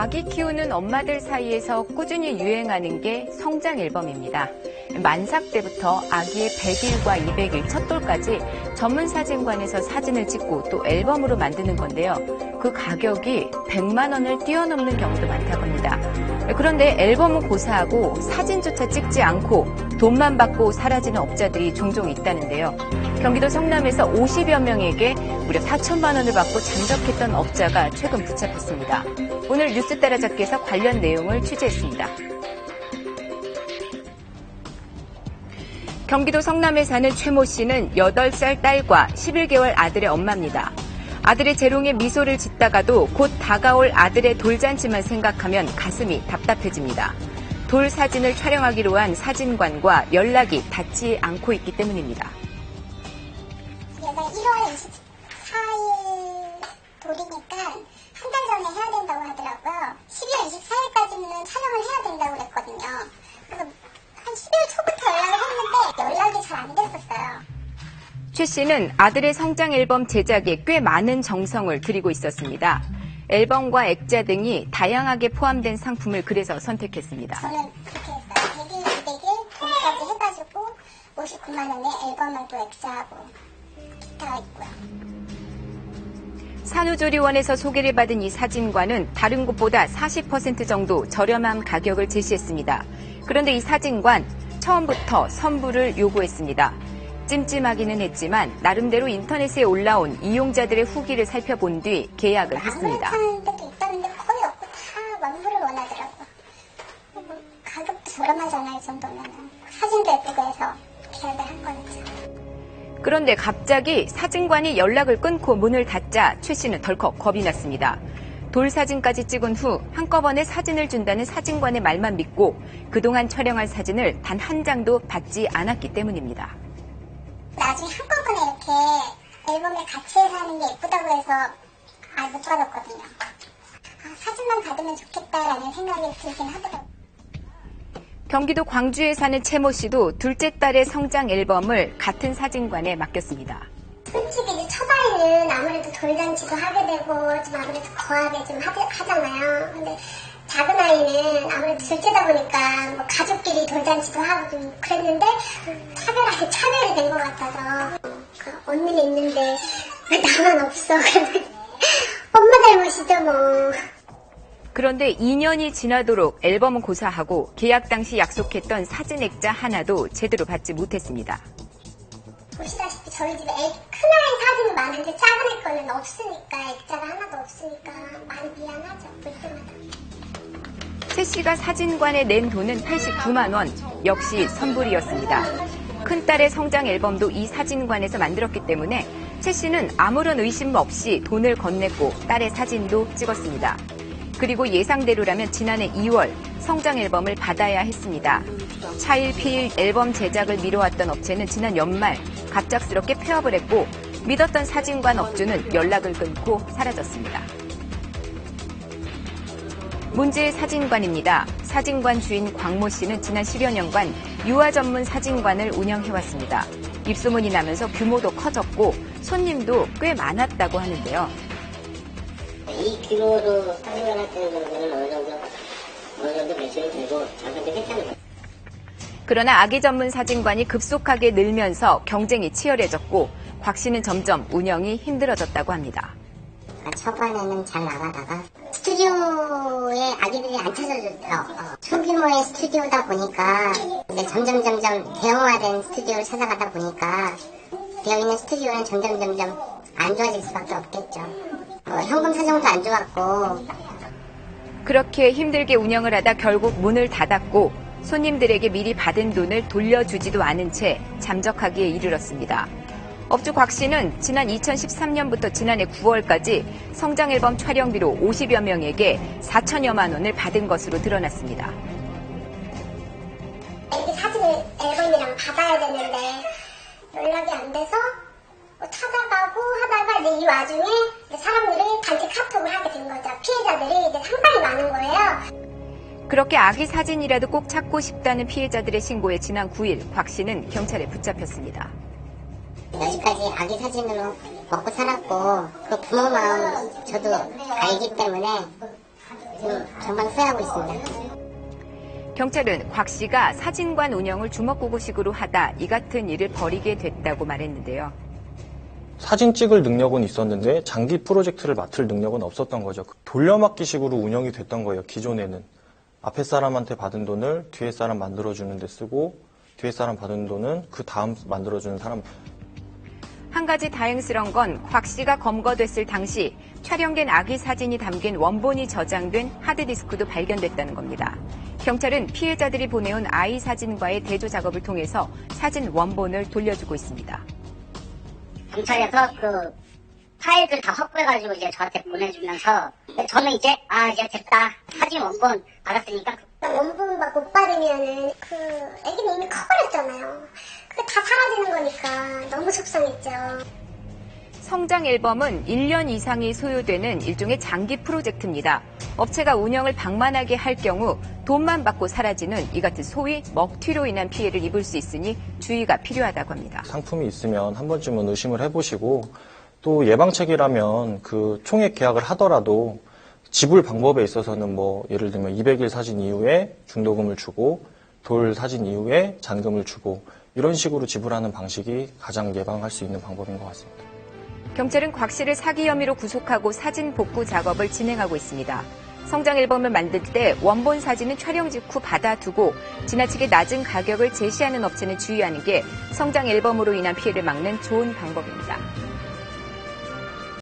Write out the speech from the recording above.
아기 키우는 엄마들 사이에서 꾸준히 유행하는 게 성장 앨범입니다. 만삭 때부터 아기의 100일과 200일 첫 돌까지 전문 사진관에서 사진을 찍고 또 앨범으로 만드는 건데요. 그 가격이 100만 원을 뛰어넘는 경우도 많다고 합니다. 그런데 앨범은 고사하고 사진조차 찍지 않고 돈만 받고 사라지는 업자들이 종종 있다는데요. 경기도 성남에서 50여 명에게 무려 4천만 원을 받고 잠적했던 업자가 최근 붙잡혔습니다. 오늘 뉴스 따라잡기에서 관련 내용을 취재했습니다. 경기도 성남에 사는 최모 씨는 8살 딸과 11개월 아들의 엄마입니다. 아들의 재롱에 미소를 짓다가도 곧 다가올 아들의 돌잔치만 생각하면 가슴이 답답해집니다. 돌 사진을 촬영하기로 한 사진관과 연락이 닿지 않고 있기 때문입니다. 얘가 1월 24일 돌이니까 한 달 전에 해야 된다고 하더라고요. 12월 24일까지는 촬영을 해야 된다고 그랬거든요. 그래서 한 12월 초부터 연락을 했는데 연락이 잘 안 됐었어요. 최 씨는 아들의 성장 앨범 제작에 꽤 많은 정성을 들이고 있었습니다. 앨범과 액자 등이 다양하게 포함된 상품을 그래서 선택했습니다. 저는 그렇게 했어요. 100일, 200일 돈까지 해가지고 59만 원에 앨범하고 액자하고 기타가 있고요. 산후조리원에서 소개를 받은 이 사진관은 다른 곳보다 40% 정도 저렴한 가격을 제시했습니다. 그런데 이 사진관 처음부터 선불을 요구했습니다. 찜찜하기는 했지만 나름대로 인터넷에 올라온 이용자들의 후기를 살펴본 뒤 계약을 했습니다. 하는 데도 있다는데 거의 없고 다 완불을 원하더라고요. 가격도 저렴하잖아요, 이 정도면. 사진도 예쁘고 해서 계약을 한 거였죠. 그런데 갑자기 사진관이 연락을 끊고 문을 닫자 최 씨는 덜컥 겁이 났습니다. 돌 사진까지 찍은 후 한꺼번에 사진을 준다는 사진관의 말만 믿고 그동안 촬영할 사진을 단 한 장도 받지 않았기 때문입니다. 나중에 한꺼번에 이렇게 앨범에 같이 해서 하는 게 예쁘다고 해서 못 받았거든요. 사진만 받으면 좋겠다라는 생각이 들긴 하더라고요. 경기도 광주에 사는 최모 씨도 둘째 딸의 성장 앨범을 같은 사진관에 맡겼습니다. 솔직히 이제 초반에는 아무래도 돌잔치도 하게 되고 좀 아무래도 거하게 좀 하잖아요. 근데 작은 아이는 아무래도 둘째다 보니까 뭐 가족끼리 돌잔치도 하고 좀 그랬는데 차별이 된 것 같아서 언니는 있는데 왜 나만 없어? 엄마 잘못이죠 뭐. 그런데 2년이 지나도록 앨범은 고사하고 계약 당시 약속했던 사진 액자 하나도 제대로 받지 못했습니다. 보시다시피 저희 집에 큰아이 사진이 많은데 작은 애 거는 없으니까 액자가 하나도 없으니까 많이 미안하죠. 볼 때마다. 최 씨가 사진관에 낸 돈은 89만 원, 역시 선불이었습니다. 큰딸의 성장 앨범도 이 사진관에서 만들었기 때문에 최 씨는 아무런 의심 없이 돈을 건넸고 딸의 사진도 찍었습니다. 그리고 예상대로라면 지난해 2월 성장 앨범을 받아야 했습니다. 차일피일 앨범 제작을 미뤄왔던 업체는 지난 연말 갑작스럽게 폐업을 했고 믿었던 사진관 업주는 연락을 끊고 사라졌습니다. 문제의 사진관입니다. 사진관 주인 광모 씨는 지난 10여 년간 유아 전문 사진관을 운영해왔습니다. 입소문이 나면서 규모도 커졌고 손님도 꽤 많았다고 하는데요. 이 규모로 사진관 할 때는 어느 정도 매출이 되고 장사도 괜찮은 거예요. 그러나 아기 전문 사진관이 급속하게 늘면서 경쟁이 치열해졌고 곽 씨는 점점 운영이 힘들어졌다고 합니다. 초반에는 잘 나가다가 스튜디오에 아기들이 안 찾아줬어요. 소규모의 스튜디오다 보니까 이제 점점 대형화된 스튜디오를 찾아가다 보니까 되어있는 스튜디오는 점점 안 좋아질 수밖에 없겠죠. 현금 사정도 안 좋았고. 그렇게 힘들게 운영을 하다 결국 문을 닫았고 손님들에게 미리 받은 돈을 돌려주지도 않은 채 잠적하기에 이르렀습니다. 업주 곽 씨는 지난 2013년부터 지난해 9월까지 성장 앨범 촬영비로 50여 명에게 4천여만 원을 받은 것으로 드러났습니다. 애기 사진을 앨범이랑 받아야 되는데 연락이 안 돼서 찾아가고 하다가 이제 이 와중에 사람들이 단체 카톡을 하게 된 거죠. 피해자들이 이제 상당히 많은 거예요. 그렇게 아기 사진이라도 꼭 찾고 싶다는 피해자들의 신고에 지난 9일 곽 씨는 경찰에 붙잡혔습니다. 여기까지 아기 사진으로 먹고 살았고 그 부모 마음 저도 알기 때문에 지금 정방수하고 있습니다. 경찰은 곽 씨가 사진관 운영을 주먹구구식으로 하다 이 같은 일을 벌이게 됐다고 말했는데요. 사진 찍을 능력은 있었는데 장기 프로젝트를 맡을 능력은 없었던 거죠. 돌려막기식으로 운영이 됐던 거예요. 기존에는. 앞에 사람한테 받은 돈을 뒤에 사람 만들어주는 데 쓰고 뒤에 사람 받은 돈은 그 다음 만들어주는 사람. 한 가지 다행스러운 건 곽 씨가 검거됐을 당시 촬영된 아기 사진이 담긴 원본이 저장된 하드디스크도 발견됐다는 겁니다. 경찰은 피해자들이 보내온 아이 사진과의 대조 작업을 통해서 사진 원본을 돌려주고 있습니다. 경찰에서 그 파일들 다 확보해가지고 이제 저한테 보내주면서 저는 이제 이제 됐다. 사진 원본 받았으니까 원본 막 못 받으면은 그 애기는 이미 커버렸잖아요. 그게 다 사라지는 거니까 너무 속상했죠. 성장 앨범은 1년 이상이 소요되는 일종의 장기 프로젝트입니다. 업체가 운영을 방만하게 할 경우 돈만 받고 사라지는 이 같은 소위 먹튀로 인한 피해를 입을 수 있으니 주의가 필요하다고 합니다. 상품이 있으면 한 번쯤은 의심을 해보시고 또 예방책이라면 그 총액 계약을 하더라도 지불 방법에 있어서는 뭐 예를 들면 200일 사진 이후에 중도금을 주고 돌 사진 이후에 잔금을 주고 이런 식으로 지불하는 방식이 가장 예방할 수 있는 방법인 것 같습니다. 경찰은 곽 씨를 사기 혐의로 구속하고 사진 복구 작업을 진행하고 있습니다. 성장 앨범을 만들 때 원본 사진은 촬영 직후 받아두고 지나치게 낮은 가격을 제시하는 업체는 주의하는 게 성장 앨범으로 인한 피해를 막는 좋은 방법입니다.